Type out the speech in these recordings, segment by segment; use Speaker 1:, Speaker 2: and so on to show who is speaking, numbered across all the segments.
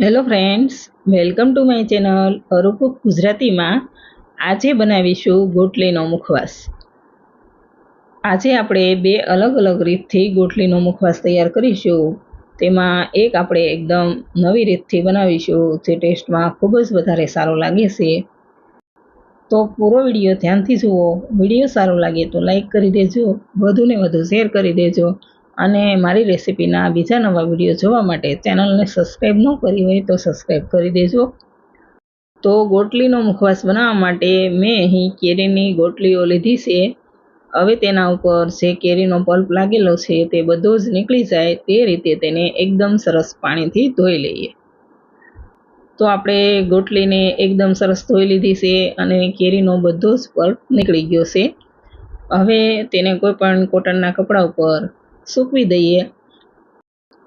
Speaker 1: Hello friends, welcome to my channel અરુકુક ગુજરાતીમાં. આજે બનાવીશું ગોટલીનો મુખવાસ. આજે આપણે બે અલગ અલગ રીતથી ગોટલીનો મુખવાસ તૈયાર કરીશું. તેમાં એક આપણે એકદમ નવી રીતથી બનાવીશું, જે ટેસ્ટમાં ખૂબ જ વધારે સારો લાગે છે. તો પૂરો વિડીયો ધ્યાનથી જુઓ. વિડીયો સારો લાગે તો લાઈક કરી દેજો, વધુને વધુ શેર કરી દેજો, અને મારી રેસિપીના બીજા નવા વિડીયો જોવા માટે ચેનલને સબસ્ક્રાઈબ ન કરી હોય તો સબસ્ક્રાઈબ કરી દેજો. તો ગોટલીનો મુખવાસ બનાવવા માટે મેં અહીં કેરીની ગોટલીઓ લીધી છે. હવે તેના ઉપર જે કેરીનો પલ્પ લાગેલો છે તે બધો જ નીકળી જાય તે રીતે તેને એકદમ સરસ પાણીથી ધોઈ લઈએ. તો આપણે ગોટલીને એકદમ સરસ ધોઈ લીધી છે અને કેરીનો બધો જ પલ્પ નીકળી ગયો છે. હવે તેને કોઈ પણ કોટનના કપડા ઉપર સૂકવી દઈએ.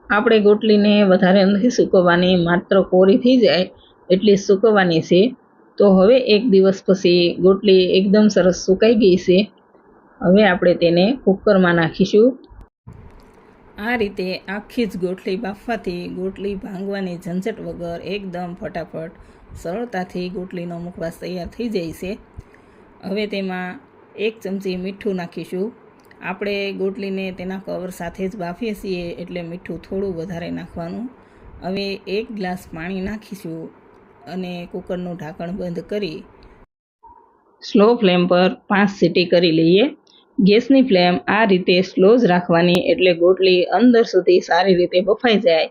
Speaker 1: આપણે ગોટલીને વધારે નથી સૂકવવાની, માત્ર કોરી થઈ જાય એટલી સૂકવવાની છે. તો હવે એક દિવસ પછી ગોટલી એકદમ સરસ સુકાઈ ગઈ છે. હવે આપણે તેને કુકરમાં નાખીશું. આ રીતે આખી જ ગોટલી બાફવાથી ગોટલી ભાંગવાની ઝંઝટ વગર એકદમ ફટાફટ સરળતાથી ગોટલીનો મુખવાસ તૈયાર થઈ જાય છે. હવે તેમાં 1 ચમચી મીઠું નાખીશું. આપણે ગોટલીને તેના કવર સાથે જ બાફીએ છીએ એટલે મીઠું થોડું વધારે નાખવાનું. હવે 1 ગ્લાસ પાણી નાખીશું અને કુકરનું ઢાંકણ બંધ કરી સ્લો ફ્લેમ પર 5 સીટી કરી લઈએ. ગેસની ફ્લેમ આ રીતે સ્લો જ રાખવાની, એટલે ગોટલી અંદર સુધી સારી રીતે બફાઈ જાય.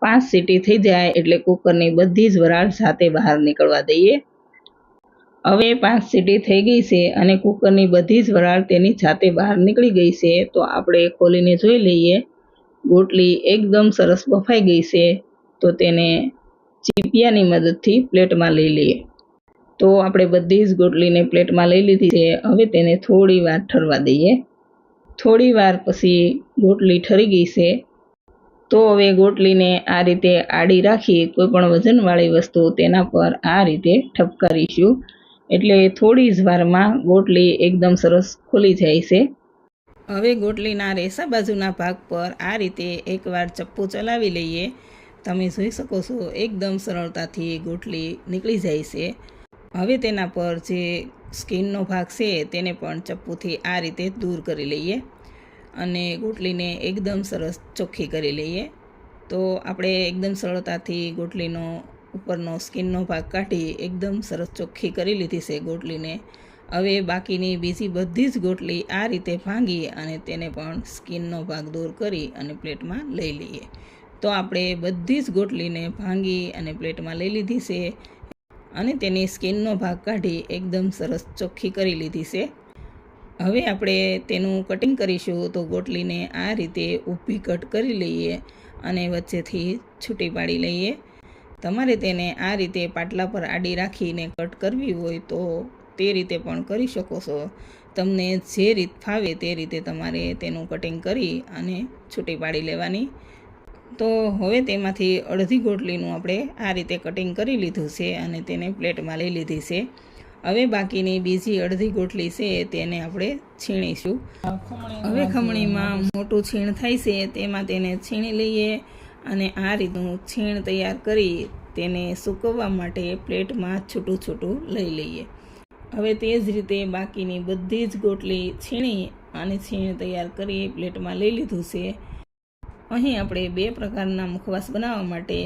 Speaker 1: 5 સીટી થઈ જાય એટલે કુકરની બધી જ વરાળ જાતે બહાર નીકળવા દઈએ. હવે 5 સીટી થઈ ગઈ છે અને કુકરની બધી જ વરાળ તેની જાતે બહાર નીકળી ગઈ છે. તો આપણે ખોલીને જોઈ લઈએ. ગોટલી એકદમ સરસ બફાઈ ગઈ છે. તો તેને ચીપિયાની મદદથી પ્લેટમાં લઈ લઈએ. તો આપણે બધી જ ગોટલીને પ્લેટમાં લઈ લીધી છે. હવે તેને થોડી વાર ઠરવા દઈએ. થોડી વાર પછી ગોટલી ઠરી ગઈ છે. તો હવે ગોટલીને આ રીતે આડી રાખી કોઈ પણ વજનવાળી વસ્તુ તેના પર આ રીતે ઠપકારીશું, એટલે થોડી જ વારમાં ગોટલી એકદમ સરસ ખુલી જાય છે. હવે ગોટલીના રેસા બાજુના ભાગ પર આ રીતે એકવાર ચપ્પુ ચલાવી લઈએ. તમે જોઈ શકો છો એકદમ સરળતાથી ગોટલી નીકળી જાય છે. હવે તેના પર જે સ્કિનનો ભાગ છે તેને પણ ચપ્પુથી આ રીતે દૂર કરી લઈએ અને ગોટલીને એકદમ સરસ ચોખ્ખી કરી લઈએ. તો આપણે એકદમ સરળતાથી ગોટલીનો ઉપરનો સ્કિનનો ભાગ કાઢી એકદમ સરસ ચોખ્ખી કરી લીધી છે ગોટલીને. હવે બાકીની બીજી બધી જ ગોટલી આ રીતે ભાંગી અને તેને પણ સ્કિનનો ભાગ દૂર કરી અને પ્લેટમાં લઈ લઈએ. તો આપણે બધી જ ગોટલીને ભાંગી અને પ્લેટમાં લઈ લીધી છે અને તેની સ્કિનનો ભાગ કાઢી એકદમ સરસ ચોખ્ખી કરી લીધી છે. હવે આપણે તેનું કટિંગ કરીશું. તો ગોટલીને આ રીતે ઊભી કટ કરી લઈએ અને વચ્ચેથી છૂટી પાડી લઈએ. તમારે તેને આ રીતે પાટલા પર આડી રાખીને કટ કરવી હોય તો તે રીતે પણ કરી શકો છો. તમને જે રીત ફાવે તે રીતે તમારે તેનું કટિંગ કરી અને છૂટી પાડી લેવાની. તો હવે તેમાંથી અડધી ગોટલીનું આપણે આ રીતે કટિંગ કરી લીધું છે અને તેને પ્લેટમાં લઈ લીધી છે. હવે બાકીની બીજી અડધી ગોટલી છે તેને આપણે છીણીશું. હવે ખમણીમાં મોટું છીણ થાય છે તેમાં તેને છીણી લઈએ અને આ રીતનું છીણ તૈયાર કરી તેને સૂકવવા માટે પ્લેટમાં છૂટું છૂટું લઈ લઈએ. હવે તે જ રીતે બાકીની બધી જ ગોટલી છીણી અને છીણ તૈયાર કરી પ્લેટમાં લઈ લીધું છે. અહીં આપણે 2 પ્રકારના મુખવાસ બનાવવા માટે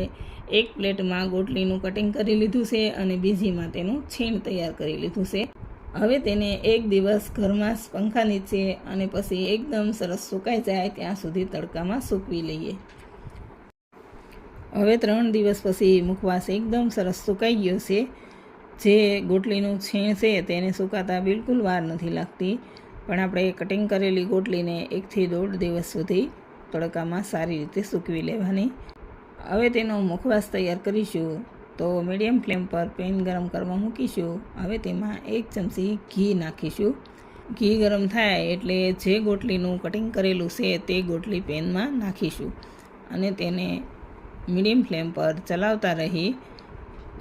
Speaker 1: એક પ્લેટમાં ગોટલીનું કટિંગ કરી લીધું છે અને બીજીમાં તેનું છીણ તૈયાર કરી લીધું છે. હવે તેને 1 દિવસ ઘરમાં પંખા નીચે અને પછી એકદમ સરસ સુકાઈ જાય ત્યાં સુધી તડકામાં સૂકવી લઈએ. હવે 3 દિવસ પછી મુખવાસ એકદમ સરસ સુકાઈ ગયો છે. જે ગોટલીનું છીણ છે તેને સુકાતા બિલકુલ વાર નથી લાગતી, પણ આપણે કટિંગ કરેલી ગોટલીને 1 થી 1.5 દિવસ સુધી તડકામાં સારી રીતે સૂકવી લેવાની. હવે તેનો મુખવાસ તૈયાર કરીશું. તો મીડિયમ ફ્લેમ પર પેન ગરમ કરવા મૂકીશું. હવે તેમાં 1 ચમચી ઘી નાખીશું. ઘી ગરમ થાય એટલે જે ગોટલીનું કટિંગ કરેલું છે તે ગોટલી પેનમાં નાખીશું અને તેને મીડિયમ ફ્લેમ પર ચલાવતા રહી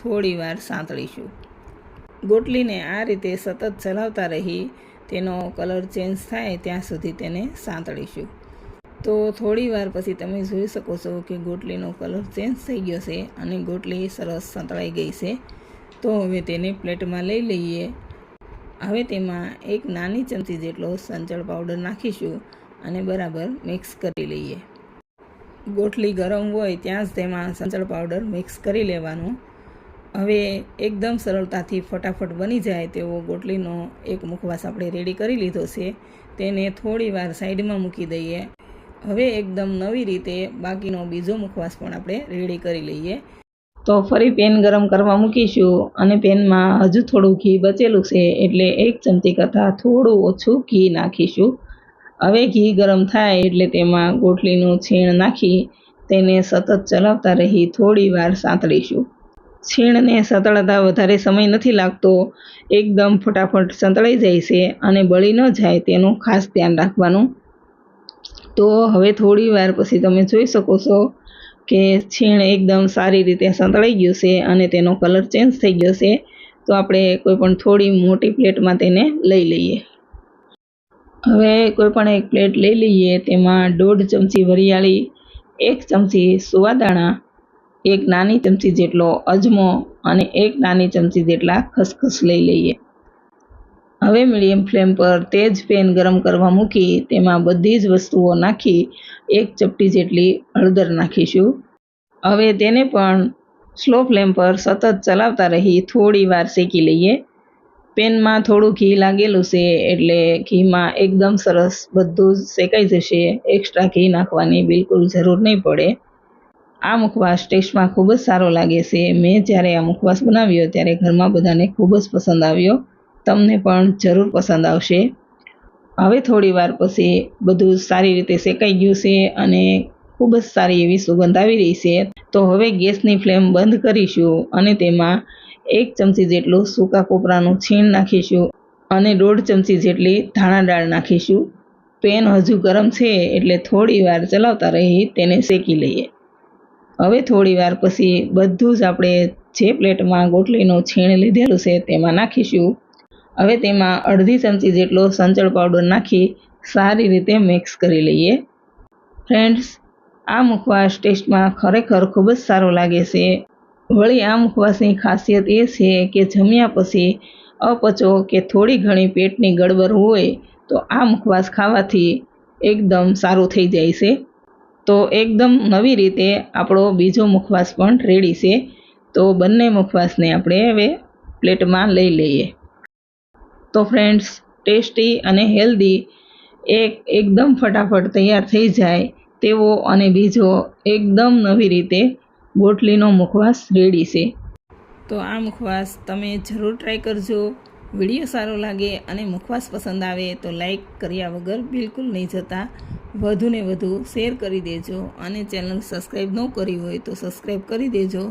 Speaker 1: થોડી વાર સાંતળીશું. ગોટલીને આ રીતે સતત ચલાવતા રહી તેનો કલર ચેન્જ થાય ત્યાં સુધી તેને સાંતળીશું. તો થોડી વાર પછી તમે જોઈ શકો છો કે ગોટલીનો કલર ચેન્જ થઈ ગયો છે અને ગોટલી સરસ સંતળાઈ ગઈ છે. તો હવે તેને પ્લેટમાં લઈ લઈએ. હવે તેમાં એક નાની ચમચી જેટલો સંચળ પાવડર નાખીશું અને બરાબર મિક્સ કરી લઈએ. ગોટલી ગરમ હોય ત્યાં જ તેમાં સંચળ પાવડર મિક્સ કરી લેવાનું. હવે એકદમ સરળતાથી ફટાફટ બની જાય તેવો ગોટલીનો એક મુખવાસ આપણે રેડી કરી લીધો છે. તેને થોડી વાર સાઈડમાં મૂકી દઈએ. હવે એકદમ નવી રીતે બાકીનો બીજો મુખવાસ પણ આપણે રેડી કરી લઈએ. તો ફરી પેન ગરમ કરવા મૂકીશું અને પેનમાં હજુ થોડું ઘી બચેલું છે એટલે 1 ચમચી કરતાં થોડું ઓછું ઘી નાખીશું. હવે ઘી ગરમ થાય એટલે તેમાં ગોટલીનું છીણ નાખી તેને સતત ચલાવતા રહી થોડી વાર સાંતળીશું. છીણને સતળતા વધારે સમય નથી લાગતો, એકદમ ફટાફટ સંતળાઈ જાય છે અને બળી ન જાય તેનું ખાસ ધ્યાન રાખવાનું. તો હવે થોડી વાર પછી તમે જોઈ શકો છો કે છીણ એકદમ સારી રીતે સંતળાઈ ગયું છે અને તેનો કલર ચેન્જ થઈ ગયો છે. તો આપણે કોઈ પણ થોડી મોટી પ્લેટમાં તેને લઈ લઈએ. હવે કોઈ પણ એક પ્લેટ લઈ લઈએ. તેમાં 1.5 ચમચી વરિયાળી, 1 ચમચી સુવાદાણા, 1 નાની ચમચી જેટલો અજમો અને 1 નાની ચમચી જેટલા ખસખસ લઈ લઈએ. હવે મીડિયમ ફ્લેમ પર તેજ પેન ગરમ કરવા મૂકી તેમાં બધી જ વસ્તુઓ નાખી 1 ચપટી જેટલી હળદર નાખીશું. હવે તેને પણ સ્લો ફ્લેમ પર સતત ચલાવતા રહી થોડી વાર શેકી લઈએ. પેનમાં થોડું ઘી લાગેલું છે એટલે ઘીમાં એકદમ સરસ બધું જ શેકાઈ જશે. એક્સ્ટ્રા ઘી નાખવાની બિલકુલ જરૂર નહીં પડે. આ મુખવાસ ટેસ્ટમાં ખૂબ જ સારો લાગે છે. મેં જ્યારે આ મુખવાસ બનાવ્યો ત્યારે ઘરમાં બધાને ખૂબ જ પસંદ આવ્યો. તમને પણ જરૂર પસંદ આવશે. હવે થોડી વાર પછી બધું સારી રીતે શેકાઈ ગયું છે અને ખૂબ જ સારી એવી સુગંધ આવી રહી છે. તો હવે ગેસની ફ્લેમ બંધ કરીશું અને તેમાં 1 ચમચી જેટલું સૂકા કોપરાનું છીણ નાખીશું અને 1.5 ચમચી જેટલી ધાણા દાળ નાખીશું. પેન હજુ ગરમ છે એટલે થોડી વાર ચલાવતા રહી તેને શેકી લઈએ. હવે થોડી વાર પછી બધું જ આપણે જે પ્લેટમાં ગોટલીનું છીણ લીધેલું છે તેમાં નાખીશું. હવે તેમાં 1/2 ચમચી જેટલો સંચળ પાવડર નાખી સારી રીતે મિક્સ કરી લઈએ. ફ્રેન્ડ્સ, આ મુખવાસ ટેસ્ટમાં ખરેખર ખૂબ જ સારો લાગે છે. વળી આ મુખવાસની ખાસિયત એ છે કે જમ્યા પછી અપચો કે થોડી ઘણી પેટની ગડબડ હોય તો આ મુખવાસ ખાવાથી એકદમ સારું થઈ જાય છે. તો એકદમ નવી રીતે આપણો બીજો મુખવાસ પણ રેડી છે. તો બંને મુખવાસને આપણે હવે પ્લેટમાં લઈ લઈએ. તો ફ્રેન્ડ્સ, ટેસ્ટી અને હેલ્ધી એકદમ ફટાફટ તૈયાર થઈ જાય તેવો અને બીજો એકદમ નવી રીતે ગોટલીનો મુખવાસ રેડી છે. તો આ મુખવાસ તમે જરૂર ટ્રાય કરજો. વિડીયો સારો લાગે અને મુખવાસ પસંદ આવે તો લાઈક કર્યા વગર બિલકુલ નહીં જતા. વધુને વધુ શેર કરી દેજો અને ચેનલ સબસ્ક્રાઈબ ન કરી હોય તો સબસ્ક્રાઈબ કરી દેજો.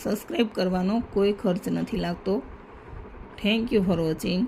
Speaker 1: સબસ્ક્રાઈબ કરવાનો કોઈ ખર્ચ નથી લાગતો. Thank you for watching.